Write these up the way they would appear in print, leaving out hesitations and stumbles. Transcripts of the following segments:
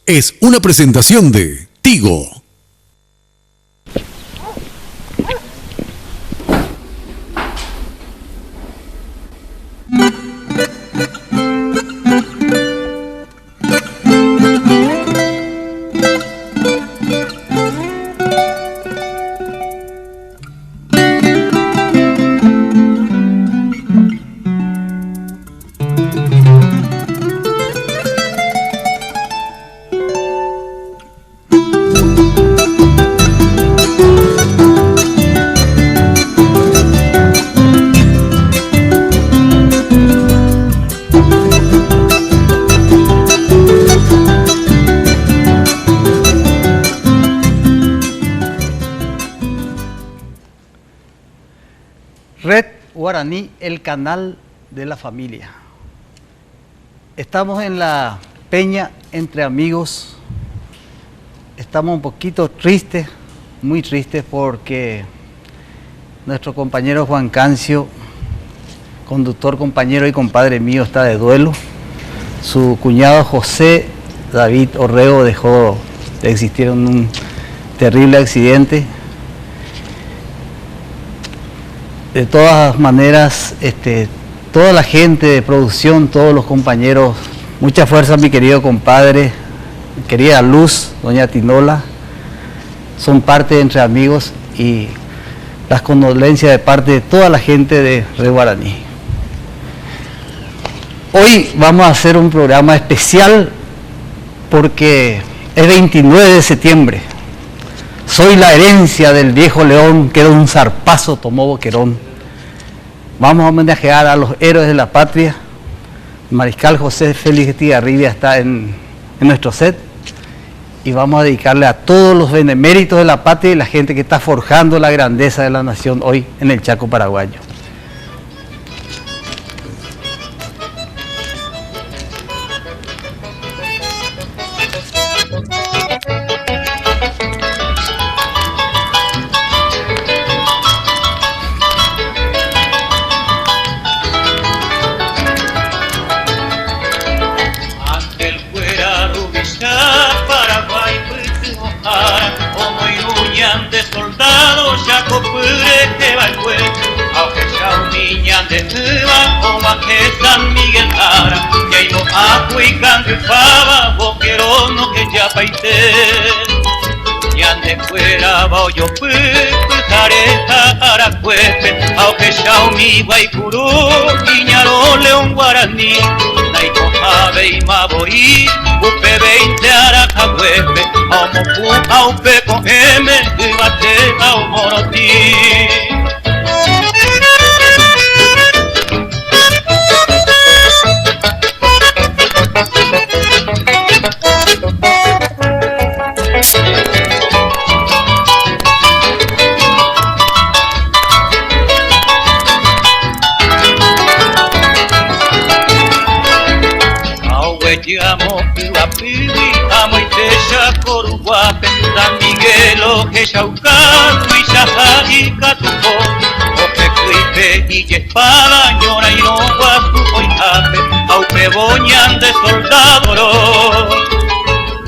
Es una presentación de Tigo. Red Guaraní, el canal de la familia. Estamos en la peña entre amigos. Estamos un poquito tristes, muy tristes, porque nuestro compañero Juan Cancio, conductor, compañero y compadre mío, está de duelo. Su cuñado José David Orrego dejó de existir en un terrible accidente. De todas maneras, toda la gente de producción, todos los compañeros, mucha fuerza, mi querido compadre, mi querida Luz, doña Tinola, son parte de Entre Amigos, y las condolencias de parte de toda la gente de Red Guaraní. Hoy vamos a hacer un programa especial porque es 29 de septiembre. Soy la herencia del viejo león que de un zarpazo tomó Boquerón. Vamos a homenajear a los héroes de la patria. El mariscal José Félix Estigarribia está en nuestro set. Y vamos a dedicarle a todos los beneméritos de la patria y la gente que está forjando la grandeza de la nación hoy en el Chaco paraguayo. San Miguel Ara, y ahí no agua y cambio fava, Boquerón no que ya paité. Y ande fuera bao yo careta aracuepe, aunque Xiaomi Guaycurú, Iñaro León Guaraní, Naiko Ave y Maborí, Upe 20 Aracahuepe, Aumopu, Aupe con M, Ibate, Aumorotí. Llamo Pihuapiri, amo y techa Coruguape, San Miguel, Oje, Chaucán, Huichaja y Catupó, Oje, Cuipe y Espada, Ñora y no Guasu, Oijape, Aupe, Boñan de Soldado,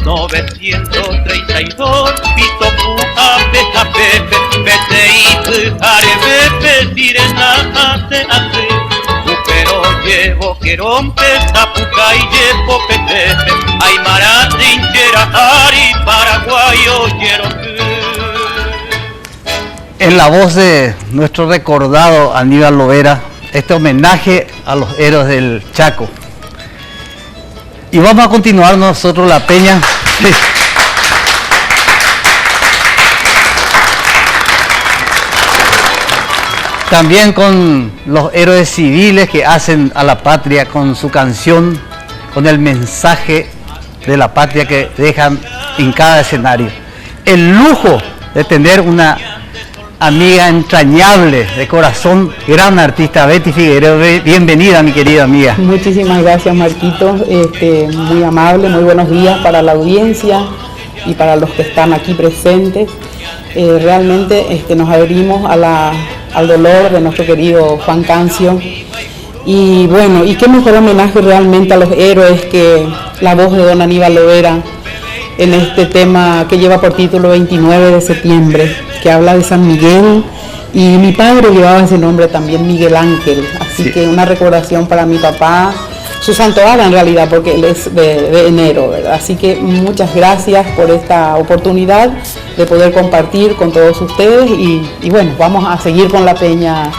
932, Pito, Pujape, Japepe, Pete y Pujarebepe, Sirena, Ate, Ate. Pero llevo que rompe Zapuca y llevo Petepe, Aymara, Trinchera, Ari, Paraguayo, Yeroquí. En la voz de nuestro recordado Aníbal Lovera, este homenaje a los héroes del Chaco. Y vamos a continuar nosotros la peña. También con los héroes civiles que hacen a la patria con su canción, con el mensaje de la patria que dejan en cada escenario. El lujo de tener una amiga entrañable, de corazón, gran artista, Betty Figueroa. Bienvenida, mi querida amiga. Muchísimas gracias, Marquito. Muy amable, muy buenos días para la audiencia y para los que están aquí presentes. Realmente nos adherimos al dolor de nuestro querido Juan Cancio Y bueno, y qué mejor homenaje realmente a los héroes que la voz de don Aníbal Lovera en este tema que lleva por título 29 de septiembre, que habla de San Miguel, y mi padre llevaba ese nombre también, Miguel Ángel, así sí. Que una recordación para mi papá, su santoral en realidad, porque él es de enero, ¿verdad? Así que muchas gracias por esta oportunidad de poder compartir con todos ustedes y bueno, vamos a seguir con la peña.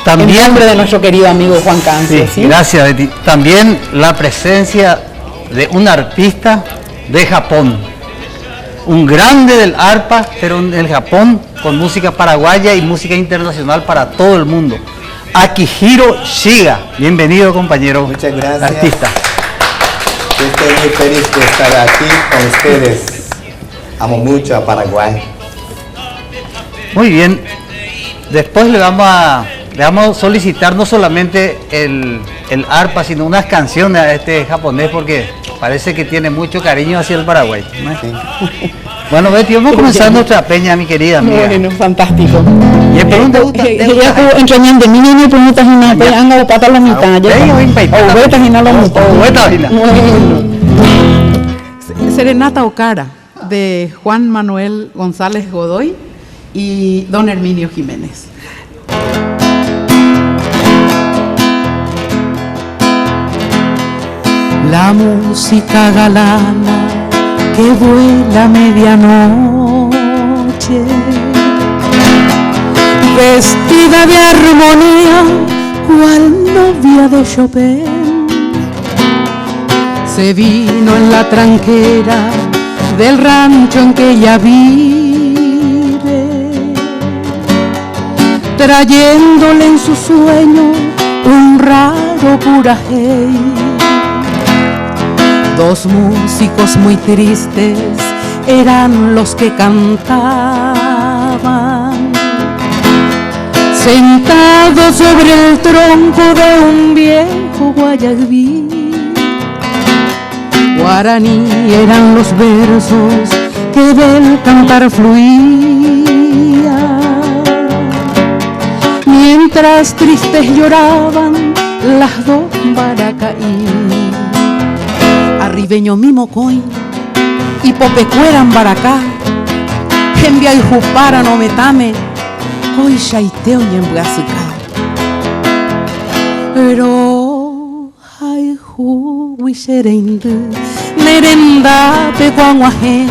También, en nombre de nuestro querido amigo Juan Cancio. Sí, ¿sí? Gracias, Betty. También la presencia de un arpista de Japón, un grande del arpa, pero en el Japón, con música paraguaya y música internacional para todo el mundo. Akihiro Shiga, bienvenido compañero. Muchas gracias. Artista. Yo estoy muy feliz de estar aquí con ustedes. Amo mucho a Paraguay. Muy bien. Después le vamos a solicitar no solamente el arpa, sino unas canciones a este japonés, porque parece que tiene mucho cariño hacia el Paraguay, ¿no? Sí. Bueno, Betty, vamos a comenzar nuestra peña, mi querida amiga. Bueno, fantástico. Y pregunta entrenando mi niño preguntas una anga o pata la mitad. Serenata Ocara de Juan Manuel González Godoy y don Herminio Jiménez. La música galana que vuela a medianoche, vestida de armonía, cual novia de Chopin, se vino en la tranquera del rancho en que ella vive, trayéndole en su sueño un raro curajé. Dos músicos muy tristes eran los que cantaban, sentados sobre el tronco de un viejo guayabí. Guaraní eran los versos que del cantar fluían, mientras tristes lloraban las dos baracaí. Arribeño mimo coin y popecueran baracá, envia y jupara no metame, hoy shaiteo y embuazuca. Pero hay ju wisherende, merenda pe guanguaje,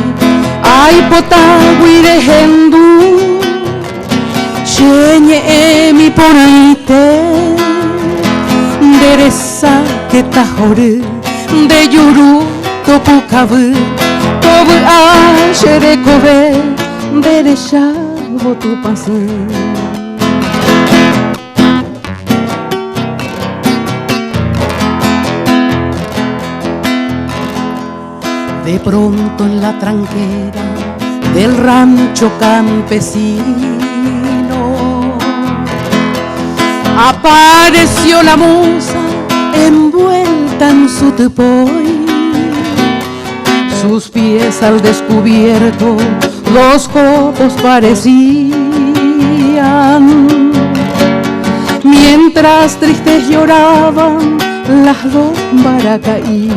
ay potagui de hendu, sheñe mi ponaite, deresa que tajore. De yuru topukabu tobu ashere kobe derecha votu pasu. De pronto en la tranquera del rancho campesino apareció la musa envuelta en su tepoy, sus pies al descubierto los copos parecían, mientras tristes lloraban las dos baracaí.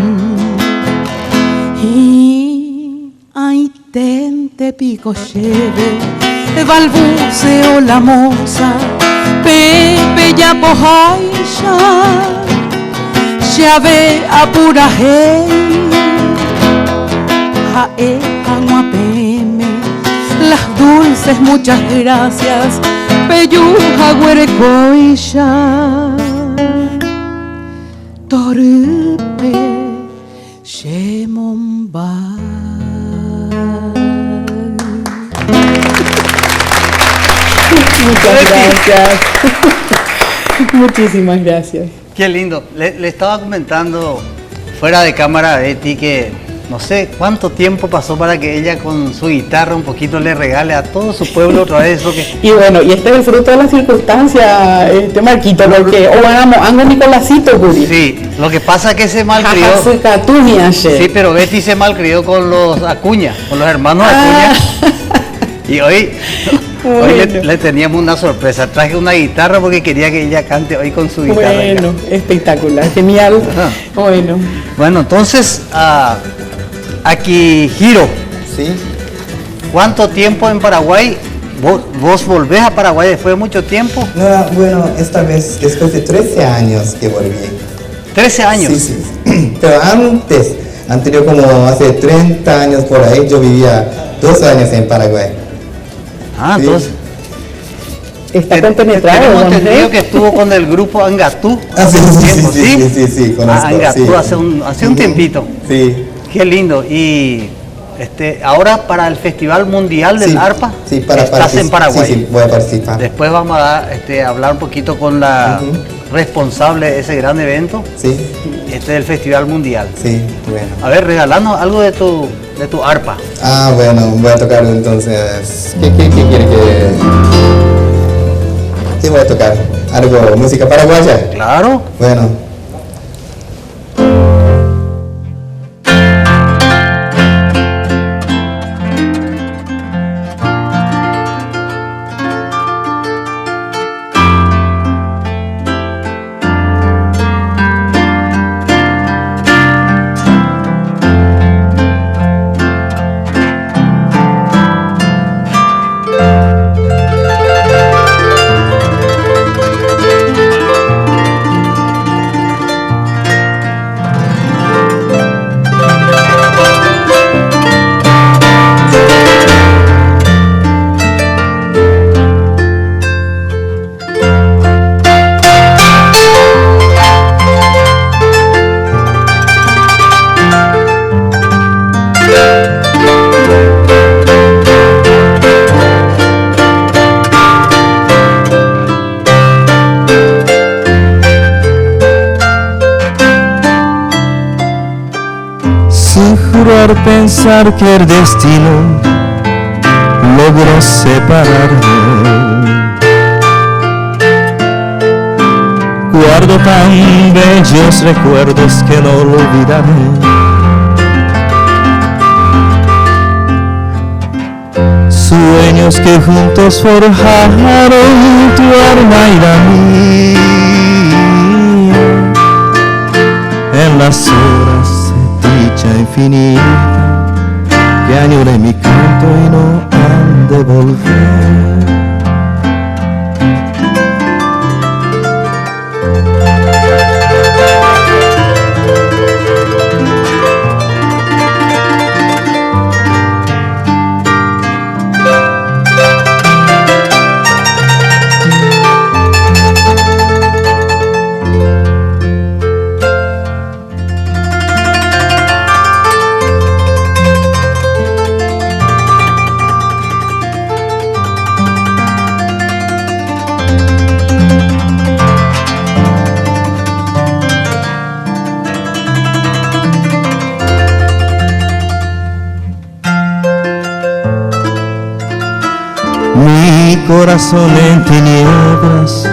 Y ay tente pico lleve, balbuceó la moza, Pepe ya pojaisha, llave apuraje, jae aguapeme, las dulces muchas gracias, peyuja huerecoisha, torpe, shemomba. Muchas gracias. Muchísimas gracias. Qué lindo. Le estaba comentando fuera de cámara a Betty que no sé cuánto tiempo pasó para que ella con su guitarra un poquito le regale a todo su pueblo otra vez eso que... Y bueno, y este es el fruto de la circunstancia, Marquito, porque ando Nicolásito, Guri. Sí, lo que pasa es que se malcrió. Sí, pero Betty se malcrió con los Acuña, con los hermanos Acuña. Y hoy Hoy Bueno. le teníamos una sorpresa. Traje una guitarra porque quería que ella cante hoy con su guitarra. Bueno, espectacular, genial. Ajá. Bueno, Bueno, entonces, aquí Giro, ¿Sí? ¿cuánto tiempo en Paraguay? ¿Vos volvés a Paraguay después de mucho tiempo? No, bueno, esta vez después de 13 años que volví. 13 años. Sí, sí. Pero anterior como hace 30 años por ahí, yo vivía 2 años en Paraguay. Ah, Sí. entonces. está compenetrado, Tenemos don entendido Andrés. que estuvo con el grupo Angatú Ah, hace sí, un sí, tiempo, sí, ¿sí? sí, sí, conozco, Angatú sí. hace un tiempito. Sí. Qué lindo. Y ahora para el Festival Mundial del Sí, Arpa, sí, para estás en Paraguay. Sí, sí, voy a participar. Después vamos a hablar un poquito con la responsable de ese gran evento, Sí, del Festival Mundial. sí, bueno. A ver, regalanos algo de tu arpa. Ah, bueno, voy a tocar entonces. ¿Qué quiere que.? ¿Qué voy a tocar? ¿Algo, música paraguaya? Claro. Bueno. Jurar pensar que el destino logró separarnos. Guardo tan bellos recuerdos que no lo olvidaré. Sueños que juntos forjaron tu alma y la mía. En las horas dicha infinita que añoré mi canto y no han de volver. Mi corazón en tinieblas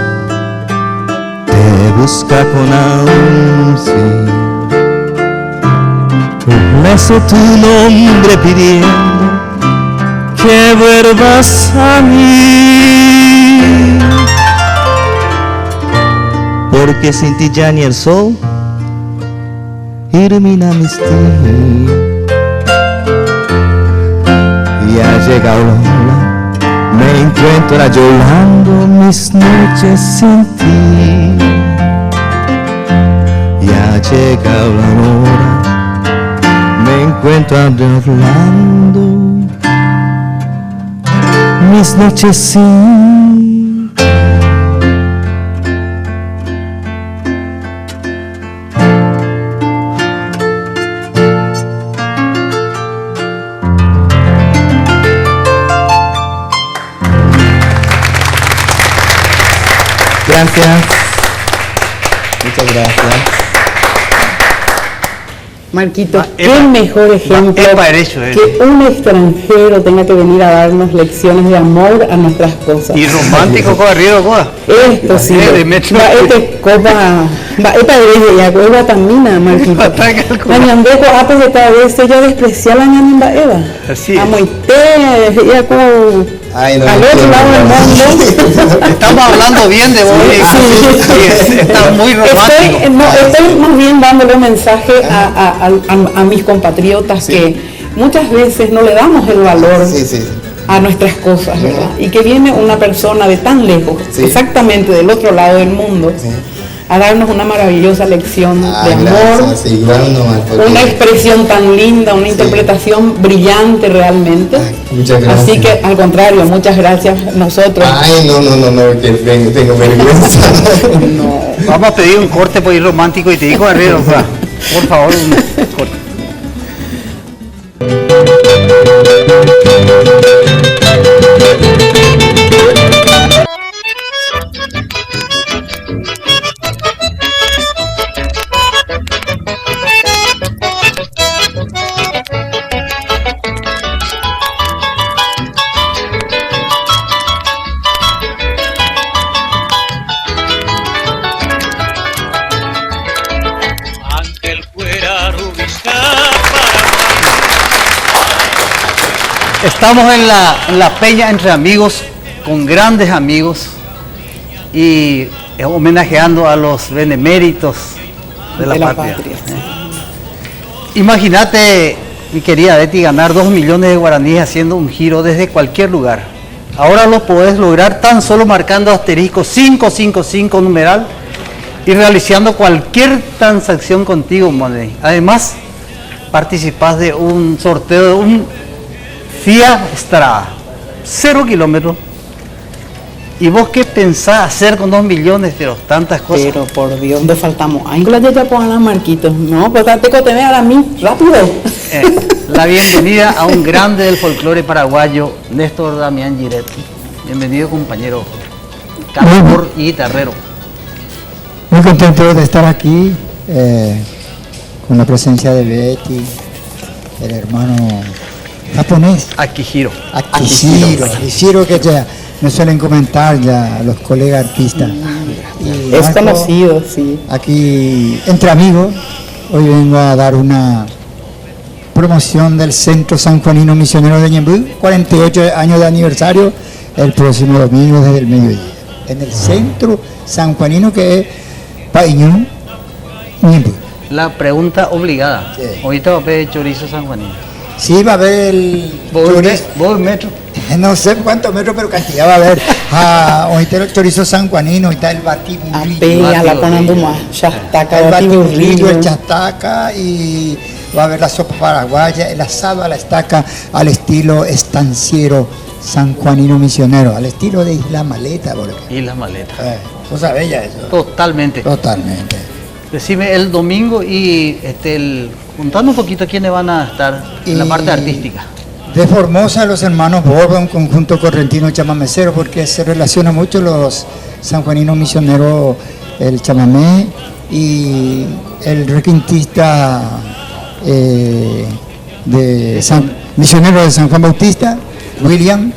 te busca con ansia. Rezo tu nombre pidiendo que vuelvas a mí. Porque sin ti ya ni el sol ilumina mis días. Y ha llegado la hora, me encuentro llorando mis noches sin ti. Y ha llegado la hora, me encuentro llorando mis noches sin ti. Gracias. Muchas gracias. Marquito, qué Epa, mejor ejemplo epa, derecho, que un extranjero tenga que venir a darnos lecciones de amor a nuestras cosas. Y romántico con arriba, coa. Esto sí, va este copa, va esta vez ya copa tamina, Marquito. Mañandeco apes esta vez ella despreciaba la ñanimba Eva. Así es. Amoite, ya como Ay, no al otro entiendo. lado del mundo. Estamos hablando bien de vos. Está muy romántico. Estoy más bien dándole un mensaje a mis compatriotas que muchas veces no le damos el valor a nuestras cosas, ¿verdad? Y que viene una persona de tan lejos, exactamente del otro lado del mundo, a darnos una maravillosa lección de amor, Gracias, igual nomás, porque- una expresión tan linda, una interpretación brillante realmente. Muchas gracias. Así que al contrario, muchas gracias nosotros. Ay, no, que tengo vergüenza. No. Vamos a pedir un corte por ir romántico y te digo arriba, por favor, un corte. Ángel fuera rubizca Estamos en la peña entre amigos, con grandes amigos y homenajeando a los beneméritos de la patria. Imagínate, mi querida Betty, ganar 2 millones de guaraníes haciendo un giro desde cualquier lugar. Ahora lo podés lograr tan solo marcando asterisco 555 numeral y realizando cualquier transacción contigo, Money. Además, participás de un sorteo de un Fiat Strada, 0 kilómetros. ¿Y vos qué pensás hacer con 2 millones, pero tantas cosas? Pero por Dios, nos faltamos. Ay, con la ya pongan Marquitos. No, pues te cotené ahora a mí, rápido. La bienvenida a un grande del folclore paraguayo, Néstor Damián Giret. Bienvenido, compañero, cantor y guitarrero. Muy contento de estar aquí con la presencia de Betty, el hermano japonés, Akihiro. Akihiro, que ya me suelen comentar ya los colegas artistas. Y Es Marco, conocido, sí. aquí entre amigos, hoy vengo a dar una promoción del Centro Sanjuanino Misionero de Ñemby, 48 años de aniversario, el próximo domingo desde el mediodía. En el Centro Sanjuanino, que es Paíñu, Ñemby. La pregunta obligada. Sí. Ahorita va a pedir chorizo sanjuanino. Sí, va a haber el chorizo. ¿Vos metro? No sé cuántos metros, pero cantidad va a haber. Ahorita el chorizo sanjuanino, ahorita el batiburrillo. Apea, la ponen más. Chastaca, El batiburrillo, batiburrillo. el chastaca, y va a haber la sopa paraguaya, el asado a la estaca al estilo estanciero sanjuanino misionero, al estilo de Isla Maleta, por ejemplo. Y las maletas. ¿Vos sabés ya eso? Totalmente. Totalmente. Decime el domingo y contanos un poquito quiénes van a estar en la Y parte artística. De Formosa, los hermanos Borba, un conjunto correntino chamamecero, porque se relaciona mucho los sanjuaninos misioneros, el chamamé y el requintista misionero de San Juan Bautista, William,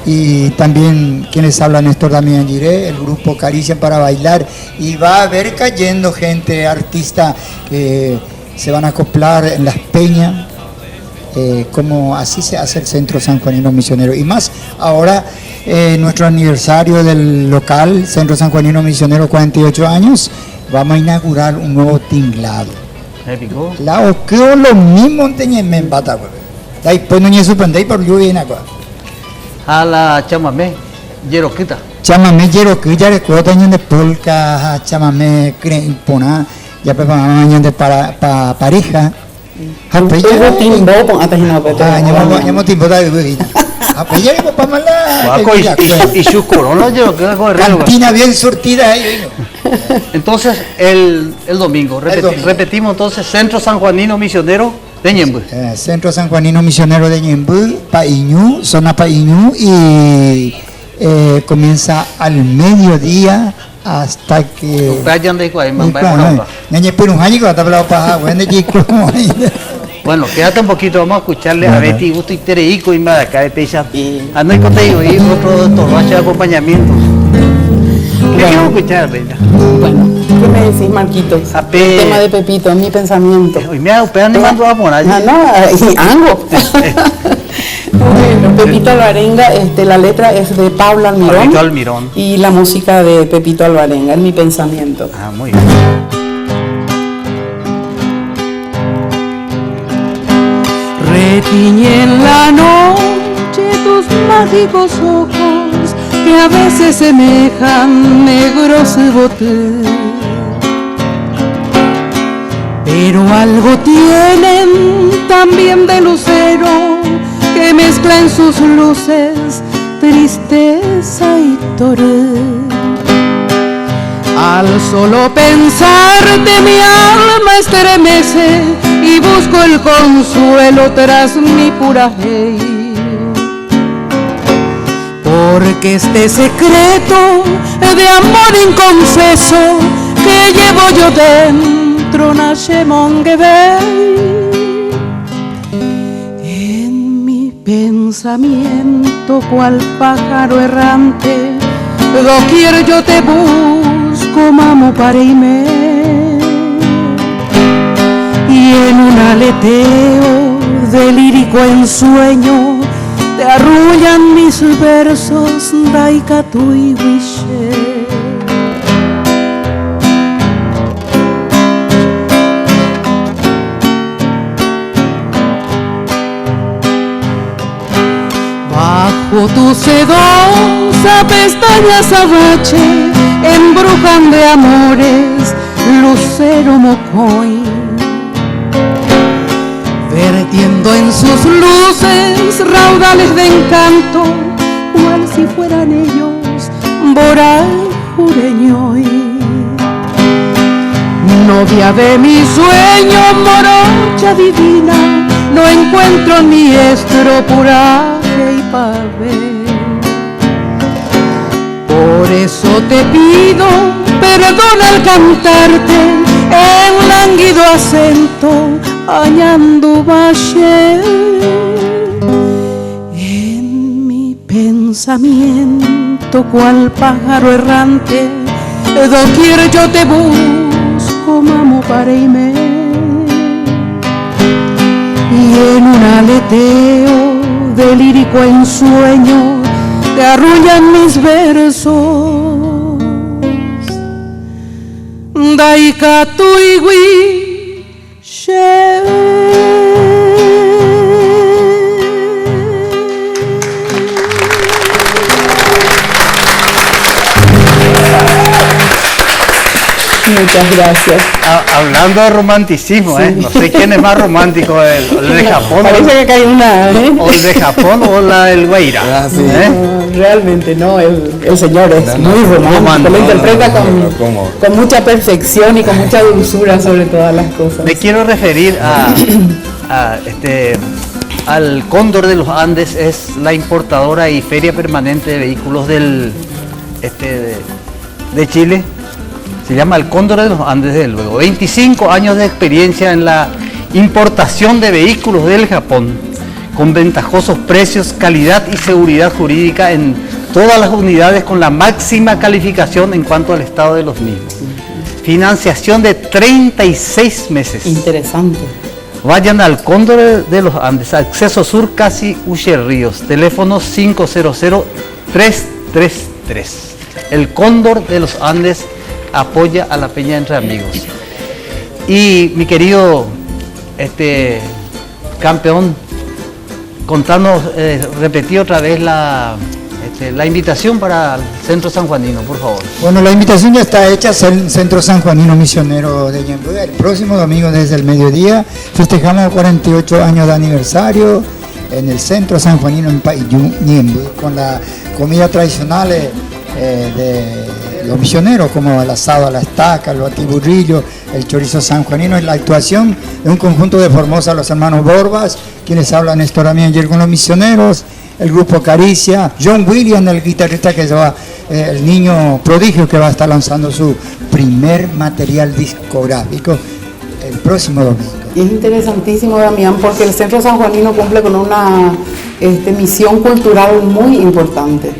y también quienes hablan Néstor Damián Giré, el grupo Caricia para bailar, y va a haber cayendo gente, artista que se van a acoplar en las peñas, como así se hace el Centro Sanjuanino Misionero. Y más ahora, nuestro aniversario del local, Centro Sanjuanino Misionero, 48 años, vamos a inaugurar un nuevo tinglado. ¿Épico? La oqueo lo mismo en bata, güey. Después no me sorprendí por lluvia y nada. A la chamamé, yeroquita. Chamamé yeroquilla de cuota de polka, chamamé crempona, ya preparamos de para pareja. Tuvo timbo con atajina pete. Hemos tiempo de bebida. Apella que papá mala. Y sus coronas yeroquita con el reloj. Cantina bien surtida ahí. Entonces, el domingo, repetimos entonces, Centro Sanjuanino Misionero de Ñemby. Centro Sanjuanino Misionero de Ñemby, Paíñu, zona Paíñu, y comienza al mediodía hasta que... Bueno, quédate un poquito, vamos a escucharle a Betty Gusto y Tereico y más acá de Teisa. Ando y contigo y otro torbache de acompañamiento. ¿Qué quiero escuchar, Bella? Bueno, ¿qué me decís, Marquitos? El tema de Pepito, mi pensamiento. Hoy me ha operado y mando a poner. Y Ango. Bueno, Pepito Alvarenga, la letra es de Pablo Almirón. Y la música de Pepito Alvarenga, en mi pensamiento. Ah, muy bien. Retiñe en la noche tus mágicos ojos que a veces semejan negros botes, pero algo tienen también de lucero que mezcla en sus luces tristeza y torero. Al solo pensarte mi alma estremece y busco el consuelo tras mi pura hey. Porque este secreto de amor inconfeso que llevo yo dentro nace monguebey. En mi pensamiento cual pájaro errante doquier yo te busco, mamo, pareíme, y en un aleteo de lírico ensueño te arrullan mis versos, daikatu y wishe. Bajo tu sedosa pestaña azabache embrujan de amores lucero mocoy, vertiendo en sus luces raudales de encanto, cual si fueran ellos Boral Jureñoy. Novia de mi sueño, morocha divina, no encuentro ni estropuraje y pavé. Por eso te pido perdón al cantarte en lánguido acento añando valle. En mi pensamiento cual pájaro errante doquier yo te busco, mamo, pareíme, y en un aleteo de lírico ensueño te arrullan mis versos, daikatu y wishe. Muchas gracias. Hablando de romanticismo, sí. No sé quién es más romántico, el de Japón. Parece que acá hay una, o el de Japón o la del Guaira. Sí. No, realmente no, el señor es muy romántico, lo interpreta con mucha perfección y con mucha dulzura sobre todas las cosas. Me quiero referir al Cóndor de los Andes, es la importadora y feria permanente de vehículos de Chile. Se llama el Cóndor de los Andes, desde luego. 25 años de experiencia en la importación de vehículos del Japón, con ventajosos precios, calidad y seguridad jurídica en todas las unidades, con la máxima calificación en cuanto al estado de los mismos. Financiación de 36 meses. Interesante. Vayan al Cóndor de los Andes, acceso sur, casi Uche Ríos, teléfono 500-333. El Cóndor de los Andes apoya a la Peña Entre Amigos. Y mi querido campeón, contanos, repetí otra vez la invitación para el Centro Sanjuanino, por favor. Bueno, la invitación ya está hecha, el Centro Sanjuanino Misionero de Ñemby. El próximo domingo desde el mediodía festejamos 48 años de aniversario en el Centro Sanjuanino en Ñemby, con la comida tradicional de los misioneros, como el asado a la estaca, el batiburrillo, el chorizo sanjuanino. Es la actuación de un conjunto de Formosa, los hermanos Borbas, quienes hablan Néstor Damián ayer con los misioneros, el grupo Caricia, John Williams, el guitarrista que lleva el niño prodigio que va a estar lanzando su primer material discográfico el próximo domingo. Y es interesantísimo, Damián, porque el Centro Sanjuanino cumple con una misión cultural muy importante.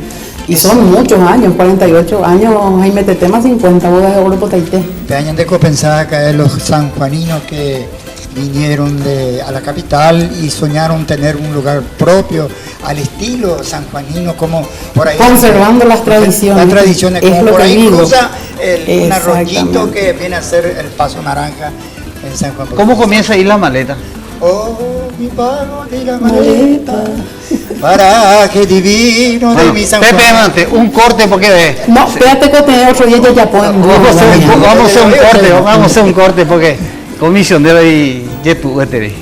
Y son muchos años, 48 años, Jaime Tetema, 50 bodas de oro Potaité. Peñan de Copensada, que es los sanjuaninos que vinieron a la capital y soñaron tener un lugar propio al estilo sanjuanino, como por ahí conservando las tradiciones. Las tradiciones, como por ahí cruza un arroyito Exactamente. que viene a ser el Paso Naranja en San Juan. ¿Cómo comienza ahí la maleta? Oh, mi pago de la maleta, paraje divino de mi San Juan. Pepe, mante, un corte porque... No, espérate que te otro día ya pueden. Vamos a hacer un corte porque comisionero y yetu este.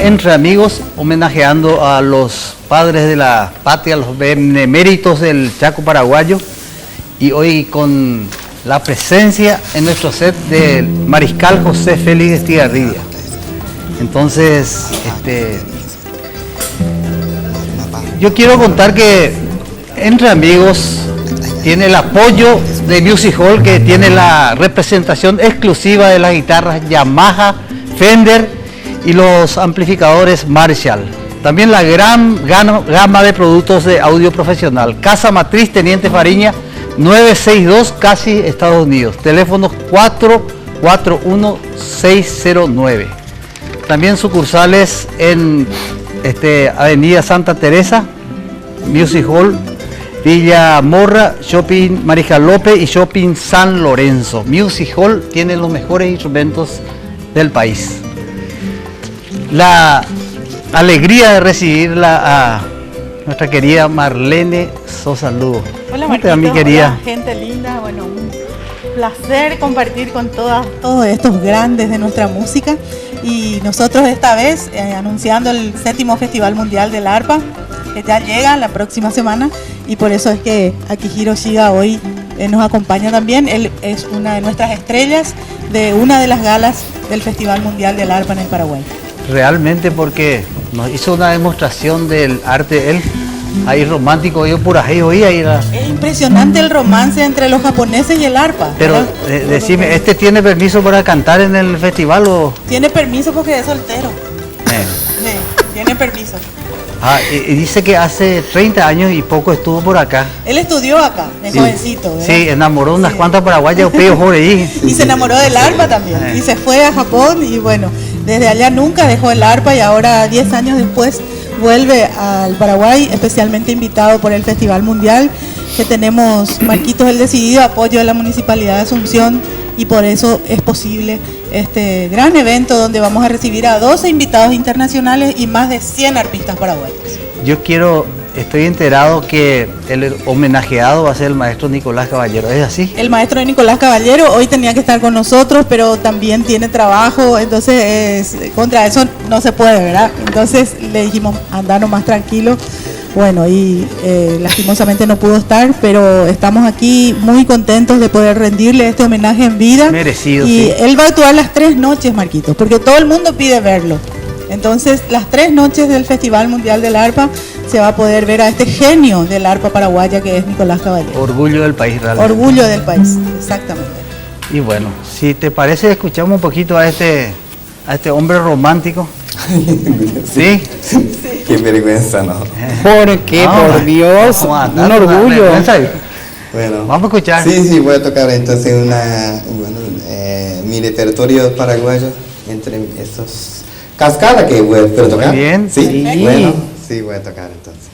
Entre amigos, homenajeando a los padres de la patria, los beneméritos del Chaco paraguayo, y hoy con la presencia en nuestro set del mariscal José Félix Estigarribia. Entonces, yo quiero contar que Entre Amigos tiene el apoyo de Music Hall, que tiene la representación exclusiva de las guitarras Yamaha, Fender y los amplificadores Marshall. También la gran gama de productos de audio profesional. Casa Matriz Teniente Fariña 962, casi Estados Unidos. Teléfono 441609. También sucursales en Avenida Santa Teresa, Music Hall, Villa Morra, Shopping Mariscal López y Shopping San Lorenzo. Music Hall tiene los mejores instrumentos del país. La alegría de recibirla a nuestra querida Marlene Sosa Lugo. Hola Marquito, Marquito, mi querida. hola, gente linda, bueno, un placer compartir con todos estos grandes de nuestra música, y nosotros esta vez anunciando el 7º Festival Mundial del Arpa, que ya llega la próxima semana, y por eso es que Akihiro Shiga hoy nos acompaña también. Él es una de nuestras estrellas de una de las galas del Festival Mundial del Arpa en el Paraguay. Realmente, porque nos hizo una demostración del arte él, ahí romántico, yo por ahí oía ir a... Es impresionante el romance entre los japoneses y el arpa. Pero decime, ¿este tiene permiso para cantar en el festival o...? Tiene permiso porque es soltero. Sí, tiene permiso. Y dice que hace 30 años y poco estuvo por acá. Él estudió acá, de jovencito, ¿verdad? Sí, enamoró unas cuantas paraguayas, pero por ahí. Y se enamoró del arpa también. Y se fue a Japón y bueno, desde allá nunca dejó el arpa, y ahora 10 años después vuelve al Paraguay, especialmente invitado por el Festival Mundial, que tenemos, Marquitos, el decidido apoyo de la Municipalidad de Asunción, y por eso es posible este gran evento donde vamos a recibir a 12 invitados internacionales y más de 100 arpistas paraguayos. Estoy enterado que el homenajeado va a ser el maestro Nicolás Caballero, ¿es así? El maestro Nicolás Caballero hoy tenía que estar con nosotros, pero también tiene trabajo, entonces contra eso no se puede, ¿verdad? Entonces le dijimos, andanos más tranquilo. Bueno, y lastimosamente no pudo estar, pero estamos aquí muy contentos de poder rendirle este homenaje en vida. Merecido, y sí. Él va a actuar las 3 noches, Marquitos, porque todo el mundo pide verlo. Entonces, las 3 noches del Festival Mundial del Arpa se va a poder ver a este genio del arpa paraguaya que es Nicolás Caballero. Orgullo del país, realmente. Orgullo del país, exactamente. Y bueno, si te parece, escuchamos un poquito a este hombre romántico. ¿Sí? Qué vergüenza, ¿no? ¿Por qué? Por Dios, un orgullo. Bueno, vamos a escuchar. Sí, voy a tocar entonces mi repertorio paraguayo entre esos cascadas que voy a tocar. Muy bien. Sí, bueno, sí, voy a tocar entonces.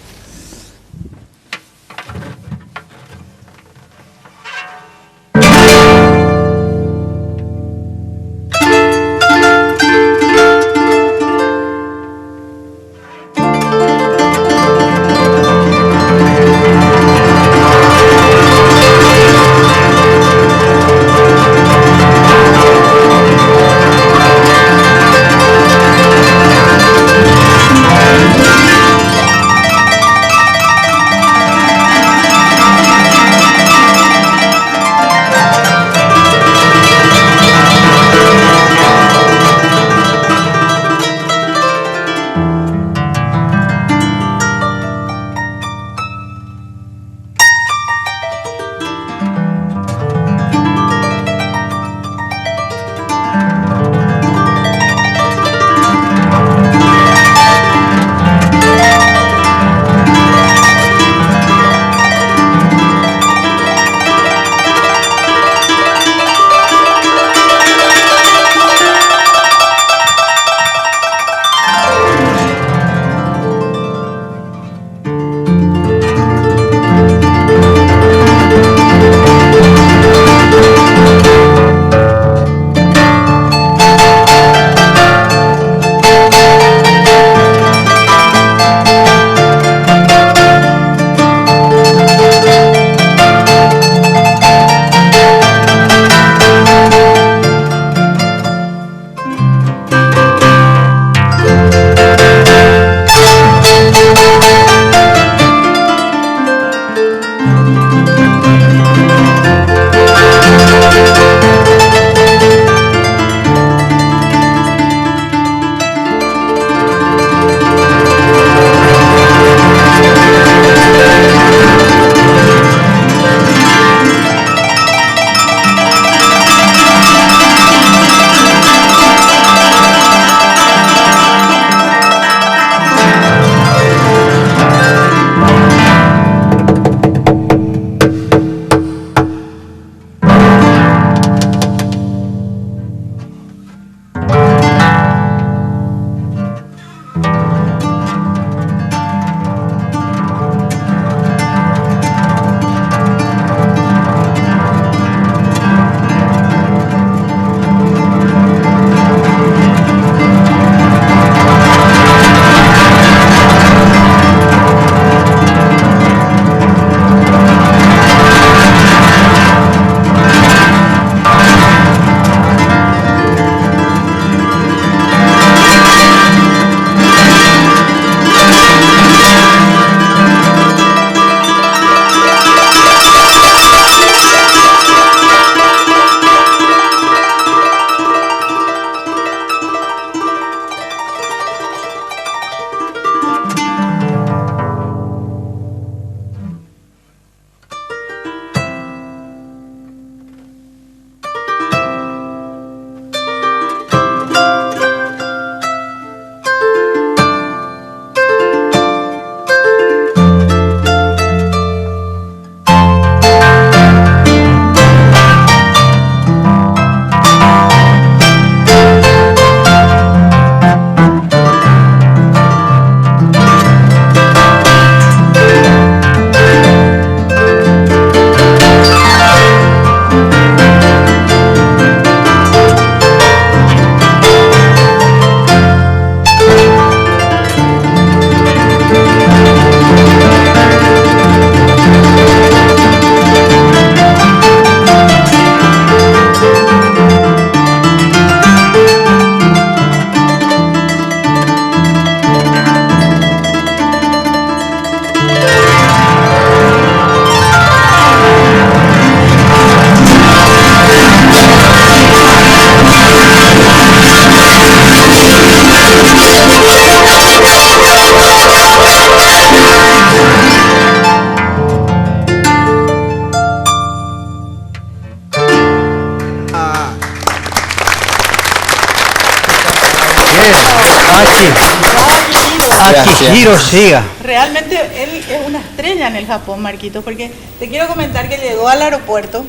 Akihiro Shiga. Realmente él es una estrella en el Japón, Marquito, porque te quiero comentar que llegó al aeropuerto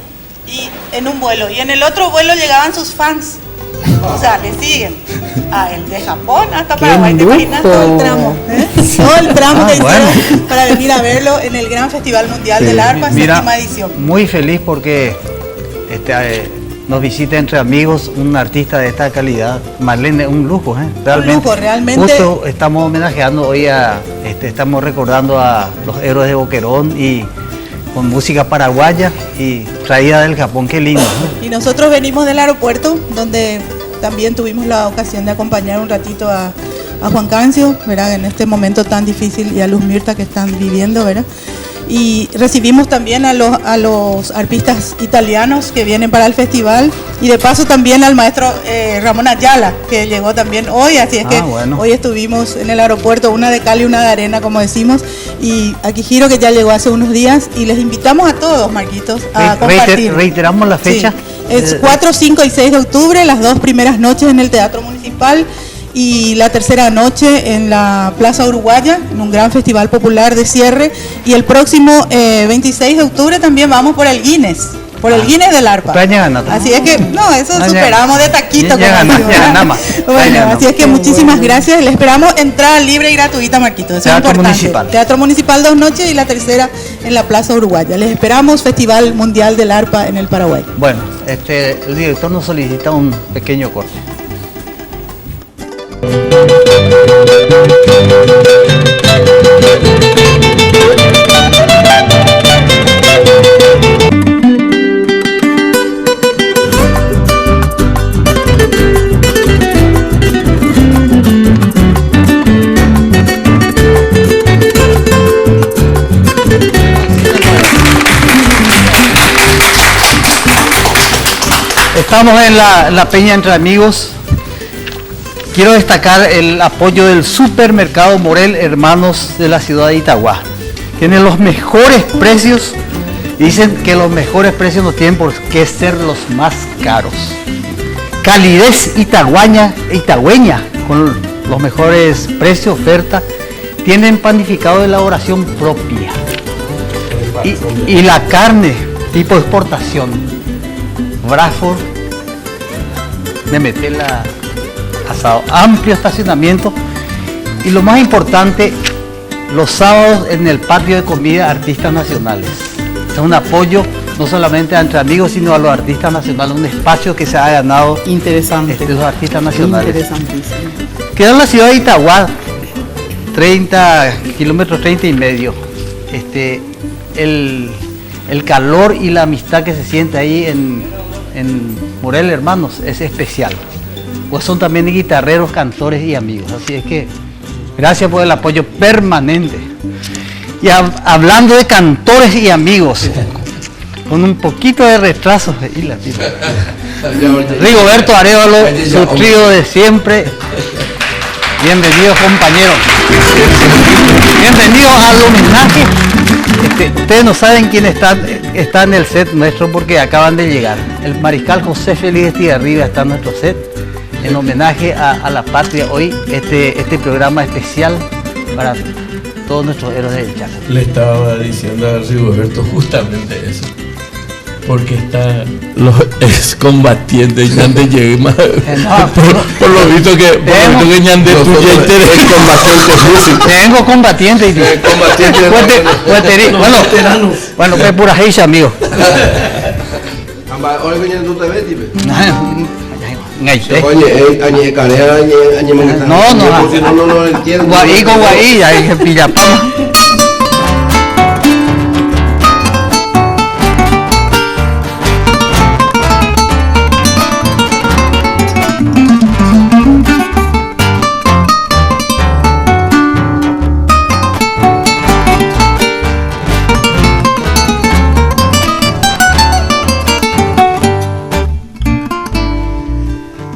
y en un vuelo, y en el otro vuelo llegaban sus fans. O sea, le siguen a el de Japón hasta Paraguay. ¿Te imaginas todo el tramo? Todo el tramo que hicieron para venir a verlo en el Gran Festival Mundial del Arpa, séptima edición. Muy feliz porque nos visita entre amigos un artista de esta calidad. Marlene, un lujo, realmente. Un lujo, realmente. Justo estamos homenajeando hoy estamos recordando a los héroes de Boquerón y con música paraguaya y traída del Japón, qué lindo. Y nosotros venimos del aeropuerto, donde también tuvimos la ocasión de acompañar un ratito a Juan Cancio, ¿verdad? En este momento tan difícil, y a Luz Mirta que están viviendo, ¿verdad? Y recibimos también a los arpistas italianos que vienen para el festival, y de paso también al maestro Ramón Ayala, que llegó también hoy, así es que hoy estuvimos en el aeropuerto, una de cal y una de arena, como decimos, y Akihiro, que ya llegó hace unos días, y les invitamos a todos, Marquitos, a compartir. Reiteramos la fecha. Sí. Es 4, 5 y 6 de octubre, las 2 primeras noches en el Teatro Municipal, y la tercera noche en la Plaza Uruguaya, en un gran festival popular de cierre, y el próximo 26 de octubre también vamos por el Guinness, Guinness del Arpa. Así es que, eso superamos de taquito. Bueno, así es que muchísimas gracias, le esperamos entrada libre y gratuita, Marquito, eso es importante. Municipal. Teatro Municipal 2 noches y la tercera en la Plaza Uruguaya. Les esperamos, Festival Mundial del Arpa en el Paraguay. Bueno, el director nos solicita un pequeño corte. Estamos en la Peña Entre Amigos. Quiero destacar el apoyo del Supermercado Morel Hermanos de la ciudad de Itagua. Tienen los mejores precios. Dicen que los mejores precios no tienen por qué ser los más caros. Calidez itagüeña, con los mejores precios, oferta. Tienen panificado de elaboración propia. Y la carne tipo exportación. Bradford, de meterla asado, amplio estacionamiento, y lo más importante, los sábados en el patio de comida artistas nacionales. Es un apoyo no solamente a Entre Amigos, sino a los artistas nacionales, un espacio que se ha ganado los artistas nacionales. Interesantísimo. Queda en la ciudad de Itagua, 30 kilómetros, 30 y medio. El calor y la amistad que se siente ahí en Morel Hermanos es especial. Pues son también guitarreros, cantores y amigos. Así es que gracias por el apoyo permanente. Y hablando de cantores y amigos, con un poquito de retraso, Rigoberto Arevalo, su trío de siempre. Bienvenidos, compañeros. Bienvenidos al homenaje. Ustedes no saben quién está en el set nuestro porque acaban de llegar. El mariscal José Félix Estigarribia está en nuestro set en homenaje a la patria. Hoy este programa especial para todos nuestros héroes del Chaco. Le estaba diciendo a Rigoberto justamente eso, porque están los excombatientes Ñande Yegma, por lo visto que Ñande tengo combatientes bueno pues pura hecha, amigo. No entiendo. Guaí con guaí, ahí se pilla pama.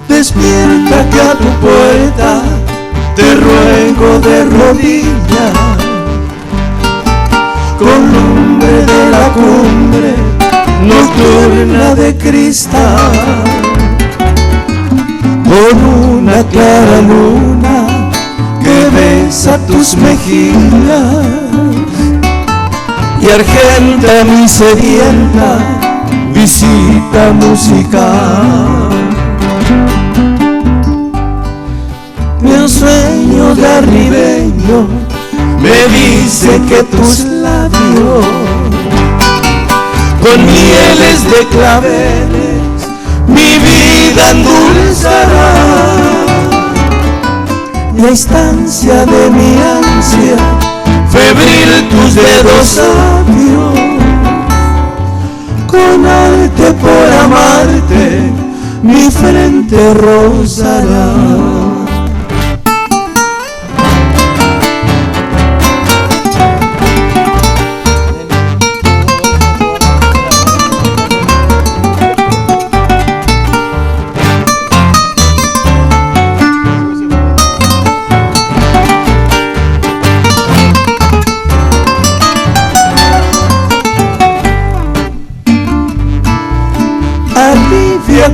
Despiértate a tu poeta, te ruego de rodillas, con lumbre de la cumbre nocturna de cristal, con una clara luna que besa tus mejillas y argenta mi sedienta visita musical. Mi sueño de arribeño me dice que tus labios con mieles de claveles mi vida endulzará. La instancia de mi ansia febril tus dedos sabios con arte por amarte mi frente rozará.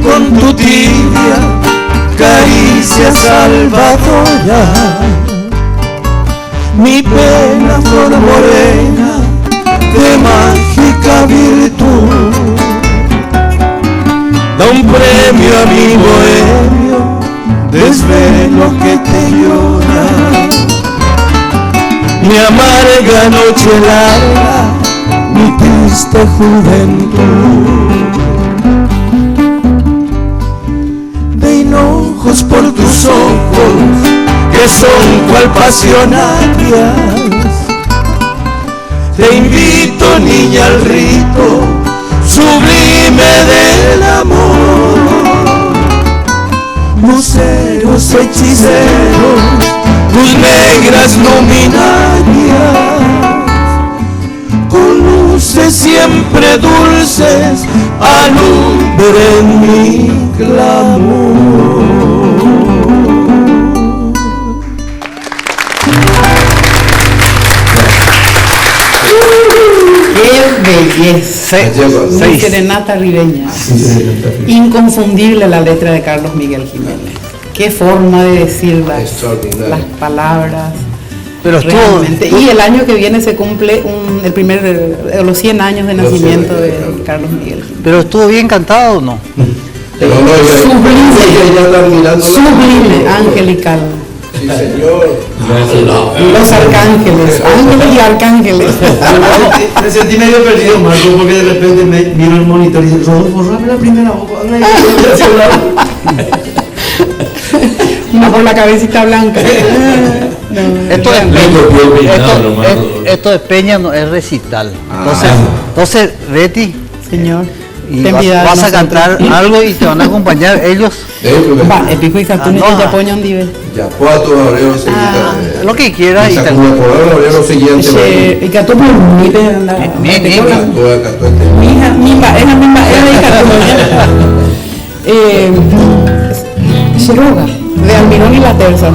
Con tu tibia caricia salvadora mi pena flor morena de mágica virtud. Da un premio a mi bohemio desvelo que te llora, mi amarga noche larga, mi triste juventud. Enojos por tus ojos que son cual pasionarias. Te invito, niña, al rito sublime del amor. Luceros hechiceros, tus negras luminarias, con luces siempre dulces alumbren mi clamor. ¡Qué belleza! Mi serenata ribeña. Inconfundible la letra de Carlos Miguel Jiménez. Qué forma de decir las palabras. Pero realmente. Y el año que viene se cumple los 100 años de nacimiento de Carlos Miguel Jiménez. ¿Pero estuvo bien cantado o no? Sublime, angelical. Sí, señor. Los arcángeles, ángeles y arcángeles. Me sentí medio perdido, Marco, porque de repente me vino el monitor y dice, Rodolfo, rápido la primera boca. No por la cabecita blanca. Esto de Peña no es recital. Entonces Betty, señor, y vas a cantar algo y te van a acompañar ellos. Va, el pico y cartón y ya ponen nivel. Ya puedo abrir los siguientes. Lo que quieras y te abrir los siguientes. Y que tú por mi te anda. Mi hija, mimba, es la misma, Xiroga, de Almirón y la Terza.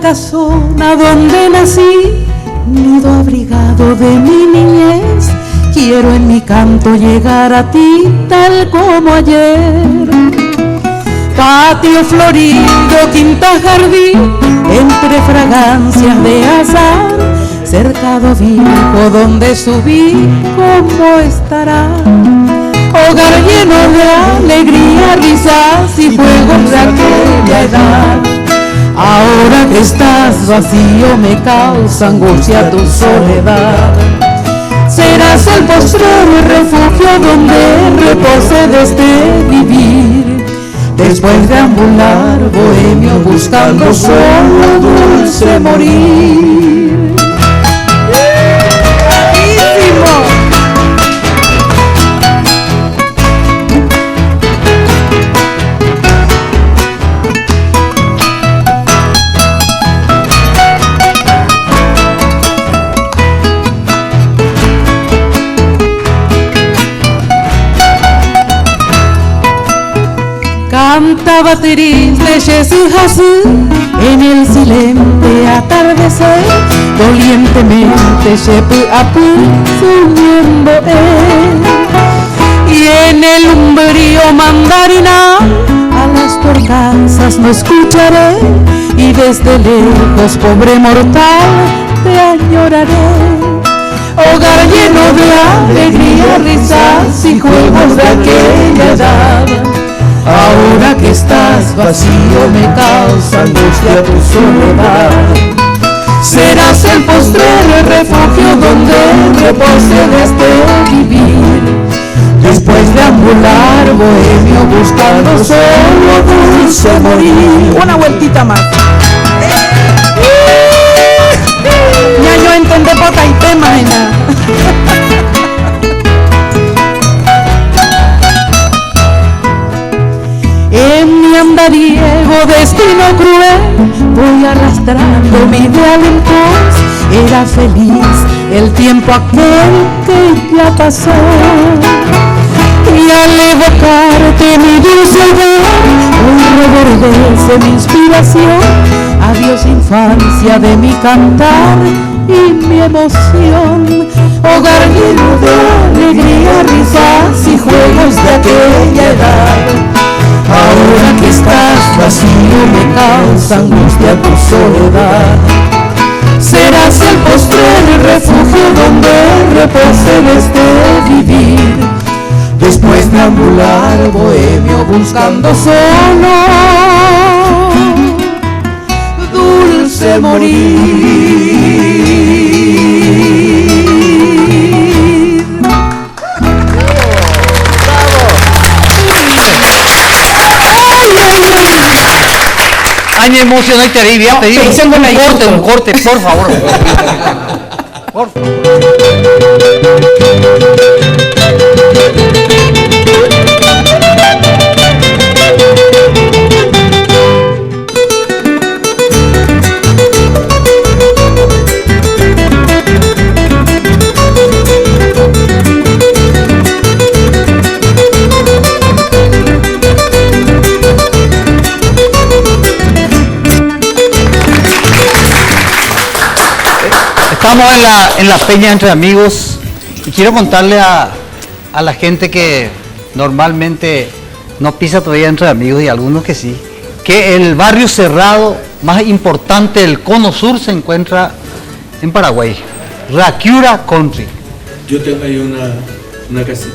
Casona donde nací, nido abrigado de mi niñez, quiero en mi canto llegar a ti tal como ayer. Patio florido, quinta, jardín, entre fragancias de azar, cercado viejo donde subí, ¿cómo estará? Hogar lleno de alegría, risas y fuegos de aquella edad. Ahora que estás vacío me causa angustia tu soledad. Serás el postrero refugio donde repose desde vivir. Después de ambular bohemio buscando solo dulce morir. cantaba triste Jesús en el silente atardecer, dolientemente Shepu Apu subiendo él. Y en el umbrío mandarina a las torcansas no escucharé, y desde lejos, pobre mortal, te añoraré. Hogar lleno de alegría, risas y juegos de aquella edad. Ahora que estás vacío me causa angustia tu soledad. Serás el postrer refugio donde repose este vivir. Después de ambular bohemio buscando solo dulce morir. Una vueltita más. Ya yo entendí poca y tema, en mi andariego destino cruel voy arrastrando mi ideal en pos. Era feliz el tiempo aquel que ya pasó. Y al evocarte mi dulce voz, hoy reverdece mi inspiración. Adiós infancia de mi cantar y mi emoción. Hogar lleno de alegría, risas y juegos de aquella edad. Ahora que estás vacío me causa angustia tu soledad. Serás el postrer refugio donde repose este vivir. Después de ambular bohemio buscando solo dulce morir. Año emocional y te di bien, un corte, por favor. Por favor. Estamos en la peña entre amigos y quiero contarle a la gente que normalmente no pisa todavía entre amigos y algunos que sí, que el barrio cerrado más importante del cono sur se encuentra en Paraguay, Raquiura Country. Yo tengo ahí una casita.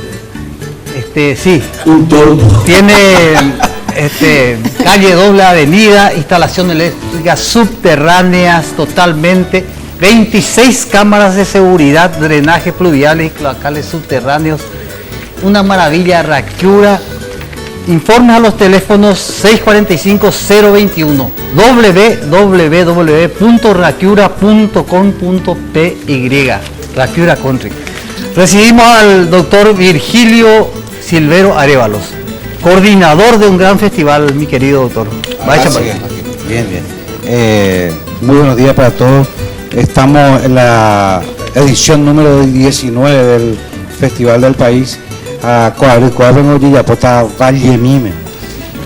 Sí. Un torno. Tiene calle doble avenida, instalación eléctrica subterráneas totalmente, 26 cámaras de seguridad, drenaje pluviales y cloacales subterráneos. Una maravilla, Raquiura. Informes a los teléfonos 645-021, www.raquiura.com.py, Raquiura Country. Recibimos al doctor Virgilio Silvero Arévalos, coordinador de un gran festival, mi querido doctor. Bien. Muy buenos días para todos. Estamos en la edición número 19 del Festival del País, Vallemime.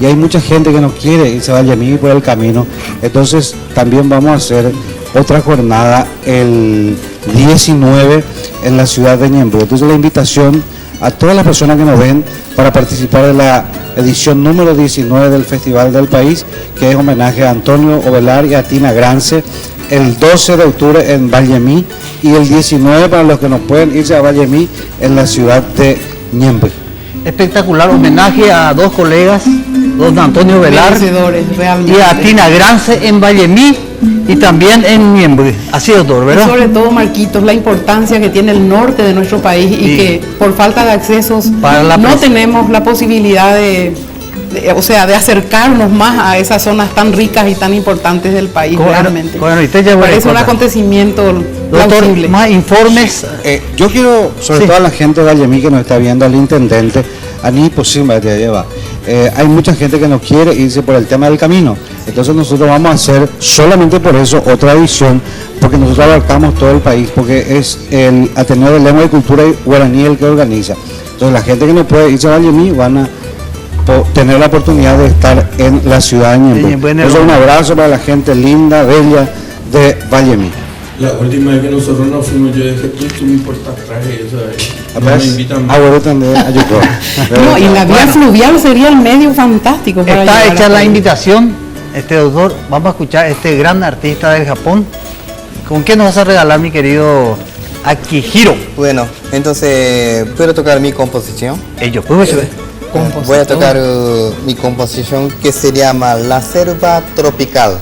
Y hay mucha gente que no quiere irse a Vallemime por el camino. Entonces también vamos a hacer otra jornada el 19 en la ciudad de Ñemby. Entonces la invitación a todas las personas que nos ven para participar de la edición número 19 del Festival del País, que es homenaje a Antonio Ovelar y a Tina Grance, el 12 de octubre en Vallemí y el 19 para los que nos pueden irse a Vallemí en la ciudad de Ñemby. Espectacular homenaje a dos colegas, don Antonio Ovelar y a Tina Grance en Vallemí y también en Ñemby. Así, doctor, ¿verdad? Y sobre todo, Marquitos, la importancia que tiene el norte de nuestro país y que por falta de accesos no tenemos la posibilidad de acercarnos más a esas zonas tan ricas y tan importantes del país, realmente. Bueno, y te llevo parece un acontecimiento doctor, más informes. Yo quiero, sobre todo a la gente de Vallemí que nos está viendo, al intendente, a mí posible te lleva. Hay mucha gente que no quiere irse por el tema del camino. Entonces nosotros vamos a hacer solamente por eso otra edición, porque nosotros abarcamos todo el país, porque es el Ateneo de Lengua y Cultura Guaraní el que organiza. Entonces la gente que no puede irse a Vallemí van a tener la oportunidad de estar en la ciudad de Ñemby. Entonces, un abrazo para la gente linda, bella de Vallemí. La última vez que nosotros nos fuimos, yo dije, tú me importas traje, no me invitan más. No, y la vía fluvial sería el medio fantástico para está llegar hecha a la Vallemí. invitación, doctor. Vamos a escuchar a este gran artista del Japón. ¿Con qué nos vas a regalar, mi querido Akihiro? Bueno, entonces, ¿puedo tocar mi composición? Ellos, pues, voy a tocar mi composición que se llama La Selva Tropical.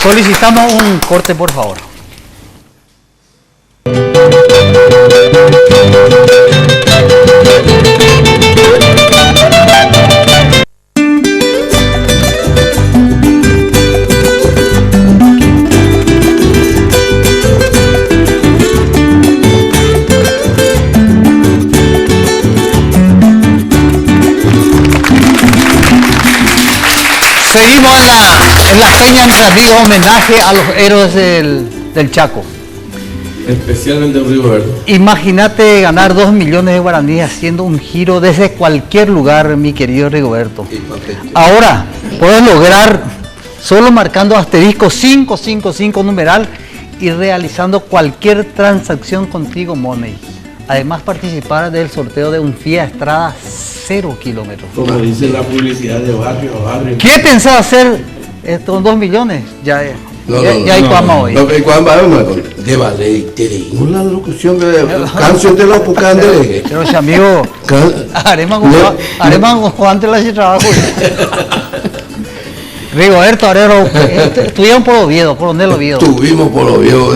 Solicitamos un corte, por favor. Seguimos en la peña entre amigos, homenaje a los héroes del Chaco. Especialmente en Rigoberto. Imagínate ganar 2 millones de guaraníes haciendo un giro desde cualquier lugar, mi querido Rigoberto. Ahora, puedes lograr solo marcando asterisco 555 numeral y realizando cualquier transacción contigo Money. Además, participar del sorteo de un Fiat Strada 0 kilómetros. Como dice la publicidad de barrio a barrio. ¿Qué pensás hacer con 2 millones? Ya hay cuama hoy. De vale, tenemos la locución de canción de los pucandes. Pero si amigo, haremos antes la trabajo. Rigoberto Arero, estuvieron por Oviedo, Coronel Oviedo. Estuvimos por Oviedo,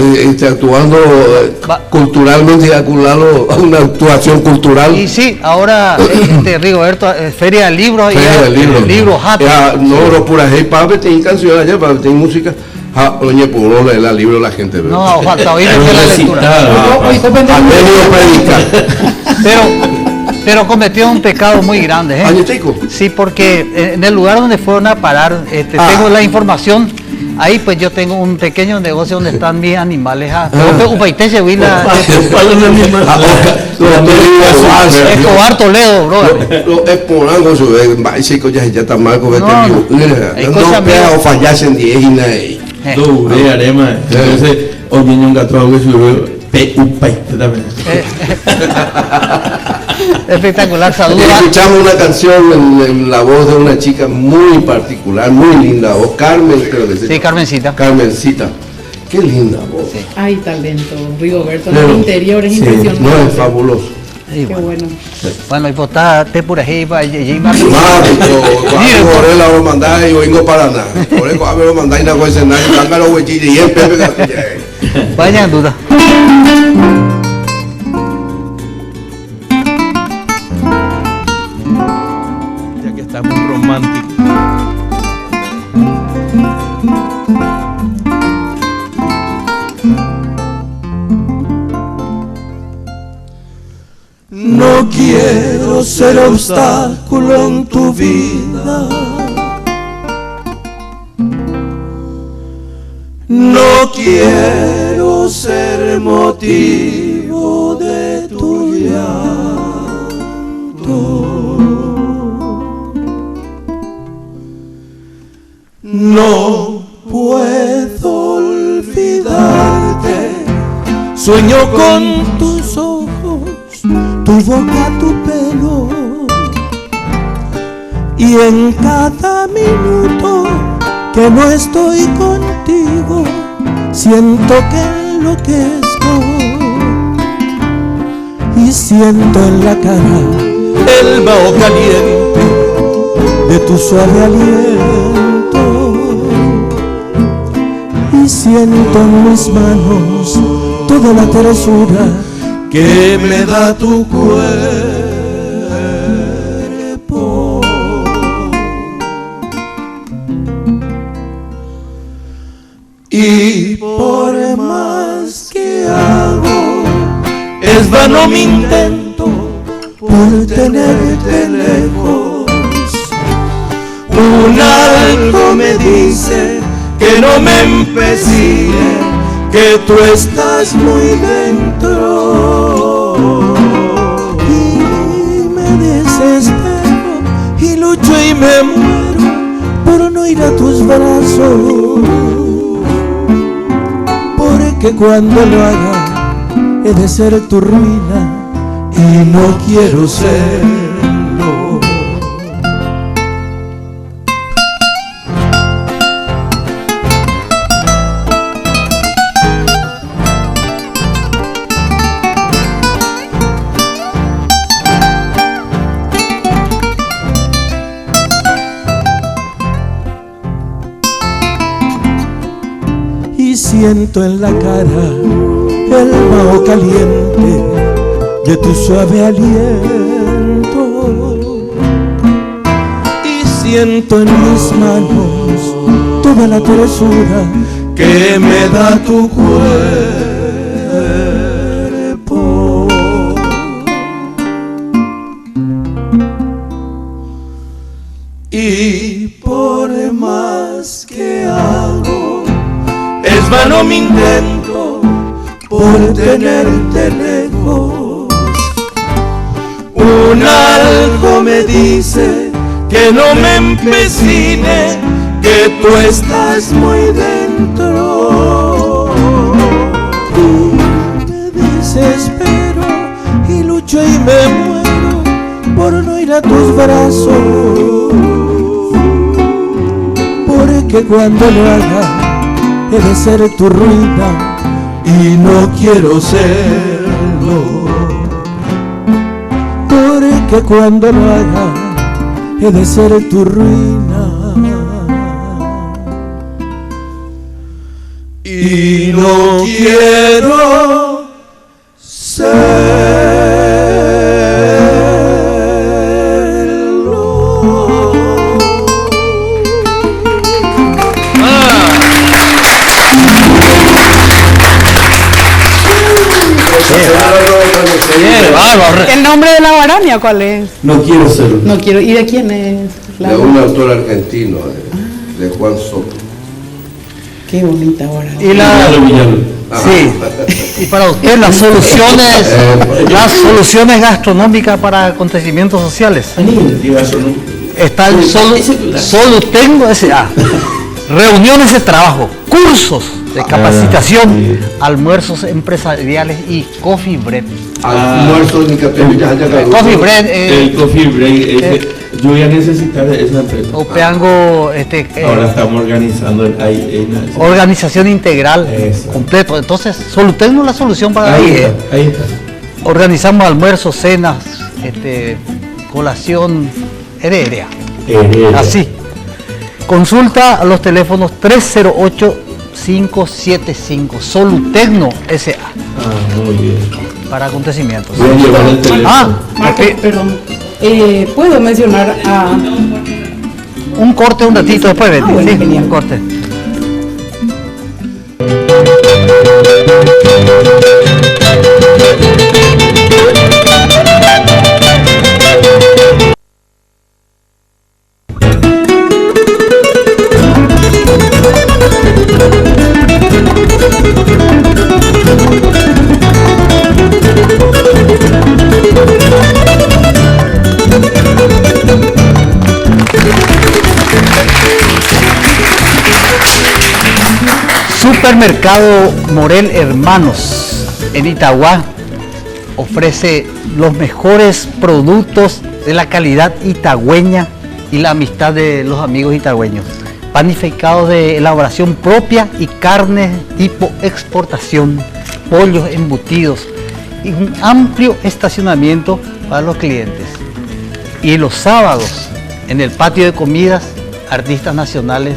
actuando culturalmente, una actuación cultural. Y sí, ahora Rigoberto, Feria del Libro, libro happy. No, lo pura hey, papi, ten canción allá, papi, ten música. Oye, pues uno lee el libro la gente ve. No, falta oír la lectura. Pero cometió un pecado muy grande. Sí, porque en el lugar donde fueron a parar, tengo la información. Ahí pues yo tengo un pequeño negocio donde están mis animales. Escobar Toledo, bro. Ya está mal con no fallasen 10 y nada. Dure, arema. Entonces, oye, un gato que subió. Espectacular, saludos. Escuchamos una canción en la voz de una chica muy particular, muy linda voz, Carmen, creo que sí, Carmencita. Carmencita, qué linda voz. Sí. Hay talento, Rigoberto, en el interior es impresionante. No, es fabuloso. Qué bueno. Bueno, y pues está te por ahí para allí. Por la mandar y vengo para nada. Por eso a ver lo mandar y no conoce nada, tanga los huechitos y el pepe. Vaya en duda. Ya que está muy romántico. No quiero ser obstáculo en tu vida. No quiero ser motivo de tu llanto. No puedo olvidarte. Sueño con tus ojos, tu boca, tu pelo, y en cada minuto que no estoy contigo siento que enloquezco y siento en la cara el vaho caliente de tu suave aliento y siento en mis manos toda la tersura que me da tu cuerpo. Y por más que hago, es vano mi intento por tenerte lejos. Un algo me dice que no me empecine, que tú estás muy dentro. Y me desespero y lucho y me muero por no ir a tus brazos, porque cuando lo haga he de ser tu ruina y no quiero serlo. siento en la cara el vaho caliente de tu suave aliento, y siento en mis manos toda la tersura que me da tu cuerpo. Y por más que hago, es vano mi intento por tenerte lejos. Un algo me dice que no me empecine, que tú estás muy dentro. Y me desespero y lucho y me muero por no ir a tus brazos, porque cuando lo haga he de ser tu ruina y no quiero serlo, porque cuando lo haga he de ser tu ruina y no quiero serlo. ¿El nombre de la guarania cuál es? No quiero serlo. No quiero. ¿Y de quién es? De un autor argentino, de Juan Soto. Qué bonita guarania. Y sí. Y para usted las soluciones gastronómicas para acontecimientos sociales. Está el Solutengo S.A. Reuniones de trabajo, cursos de capacitación, almuerzos empresariales y coffee break. Almuerzos ni coffee break. El coffee break. Yo voy a necesitar esa empresa. Opeango, ahora estamos organizando organización integral completo. Entonces, tenemos la solución para ahí está. Organizamos almuerzos, cenas, colación, heredera. Así. Consulta a los teléfonos 308-575 Solutecno S.A. Muy bien. Para acontecimientos. Perdón. ¿Puedo mencionar a un corte un ratito después? Un corte. Supermercado Morel Hermanos en Itagua ofrece los mejores productos de la calidad itagüeña y la amistad de los amigos itagüeños. Panificados de elaboración propia y carnes tipo exportación, pollos embutidos y un amplio estacionamiento para los clientes. Y los sábados en el patio de comidas, artistas nacionales.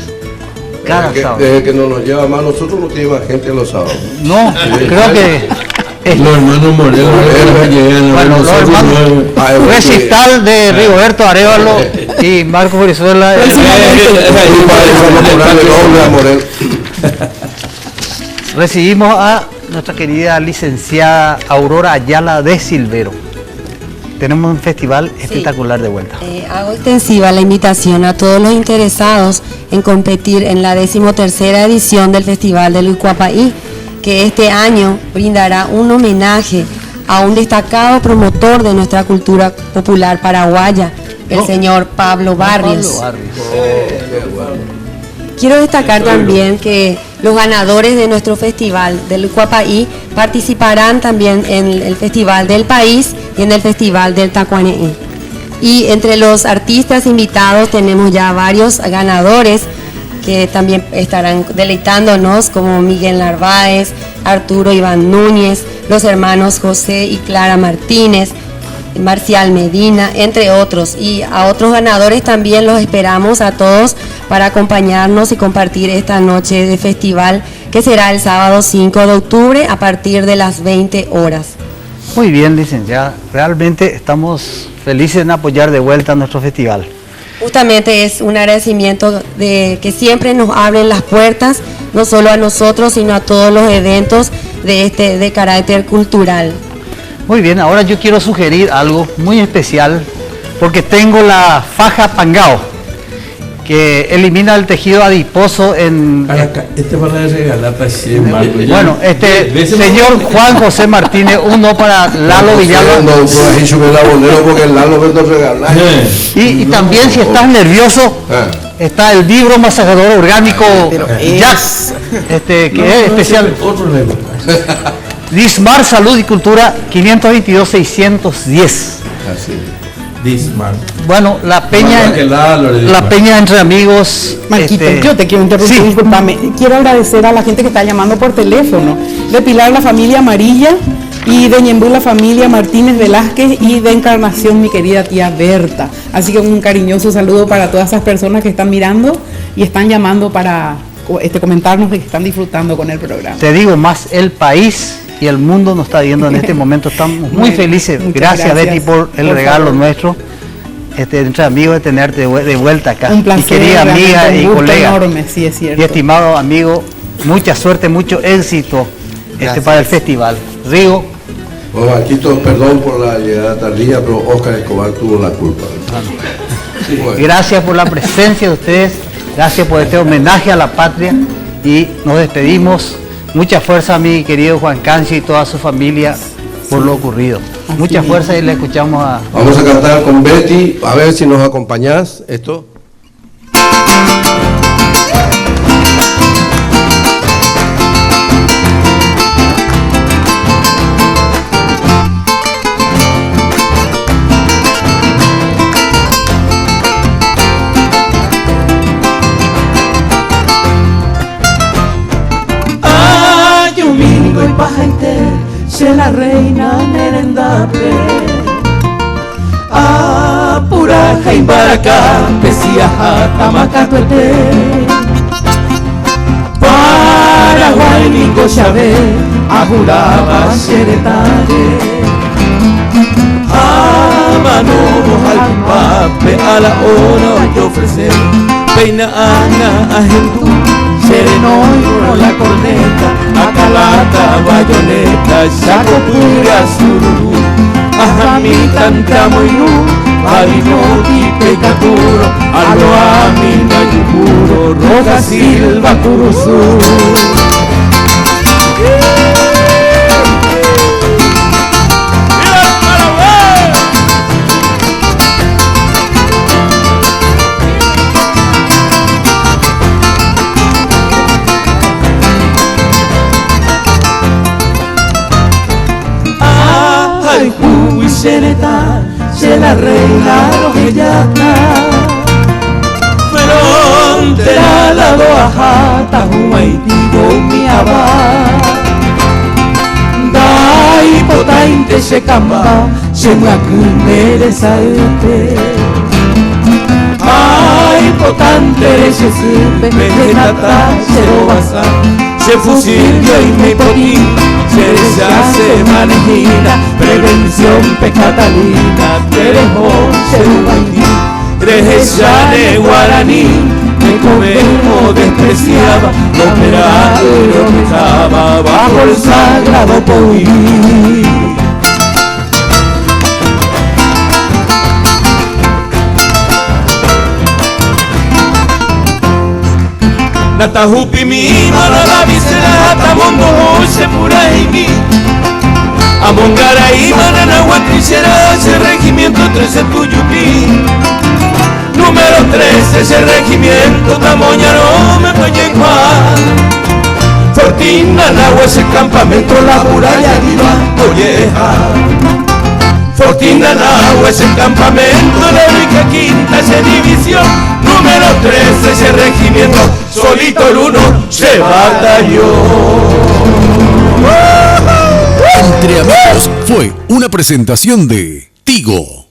Desde que no nos lleva más, nosotros no tenemos gente los sábados. No, creo que los hermanos Morelos llegan. Bueno, los hermanos Recital de Rigoberto Arevalo y Marco Brizuela. Recibimos a nuestra querida licenciada Aurora Ayala de Silvero. Tenemos un festival espectacular de vuelta. Hago extensiva la invitación a todos los interesados en competir en la 13ª edición del Festival del Ucuapaí, que este año brindará un homenaje a un destacado promotor de nuestra cultura popular paraguaya, el señor Pablo Barrios. Quiero destacar también que los ganadores de nuestro festival del Ucuapaí participarán también en el Festival del País y en el Festival del Tacuaneí. Y entre los artistas invitados tenemos ya varios ganadores que también estarán deleitándonos, como Miguel Narváez, Arturo Iván Núñez, los hermanos José y Clara Martínez, Marcial Medina, entre otros. Y a otros ganadores también los esperamos a todos para acompañarnos y compartir esta noche de festival que que será el sábado 5 de octubre a partir de las 20 horas. Muy bien, licenciada. Realmente estamos felices en apoyar de vuelta a nuestro festival. Justamente es un agradecimiento de que siempre nos abren las puertas, no solo a nosotros, sino a todos los eventos de carácter cultural. Muy bien, ahora yo quiero sugerir algo muy especial, porque tengo la faja Pangao, que elimina el tejido adiposo en... Este van a regalar para siempre. Bueno, señor Juan José Martínez, uno para Lalo Villalba. Y también, si estás nervioso, está el vibro masajador orgánico Jazz, que es especial. Dismar Salud y Cultura 522-610. Así. Dismar. Bueno, la peña entre amigos. Marquito, yo te quiero interrumpir, discúlpame. Quiero agradecer a la gente que está llamando por teléfono. De Pilar, la familia Amarilla, y de Ñembú, la familia Martínez Velázquez, y de Encarnación, mi querida tía Berta. Así que un cariñoso saludo para todas esas personas que están mirando y están llamando para comentarnos que están disfrutando con el programa. Te digo más, el país y el mundo nos está viendo en este momento. Estamos muy felices. Gracias, Betty, por el regalo nuestro. Entre amigos, de tenerte de vuelta acá. Un placer, mi querida amiga y colega. Enorme, sí, es cierto. Y estimado amigo, mucha suerte, mucho éxito para el festival. Rigo. Bueno, Marquito, perdón por la llegada tardía, pero Oscar Escobar tuvo la culpa. Sí, bueno. Gracias por la presencia de ustedes, gracias por este homenaje a la patria, y nos despedimos. Mucha fuerza a mi querido Juan Cancio y toda su familia por lo ocurrido. Mucha fuerza, y le escuchamos a... Vamos a cantar con Betty, a ver si nos acompañás esto. Y pajaite, se la reina merendape, apuraja y baracá, pesiaja, tamacatuete, Paraguay, Nico Chávez, ajuraba, xeretare, amanos al pape, a la hora de ofrecer, peina ana, agentú, serenoy con la corneta, acalata, bayoneta, chacopura, sururu, ajami, tantamo y nu, parinoti, pecaturo, aloami, nayupuro, roja, silva, curuzú. Se la reina rojellata, frontera la doajata, humaitigo mi abá, dai potainte se camba, se muacumere saete, ay potante se sirve, venata se robasa, se fusilio y me potín, se hace manejina, prevención pecatalina, terejón, serubaití, rejechane guaraní, me comemos despreciaba, lo merado y lo dejaba bajo el sagrado poí. Natahupi mi mala la visera tamondo se pura y mi Amongara y manana guatricera, ese regimiento 13 Tuyupí. Número 13, ese regimiento Tamoñaro me voy Juan. Fortina Nahua, ese campamento, la muralla viva, Olleja. Fortina Nahua, ese campamento, la rica quinta, esa división. Número 13, ese regimiento, solito el uno se batalló. Entre Amigos fue una presentación de Tigo.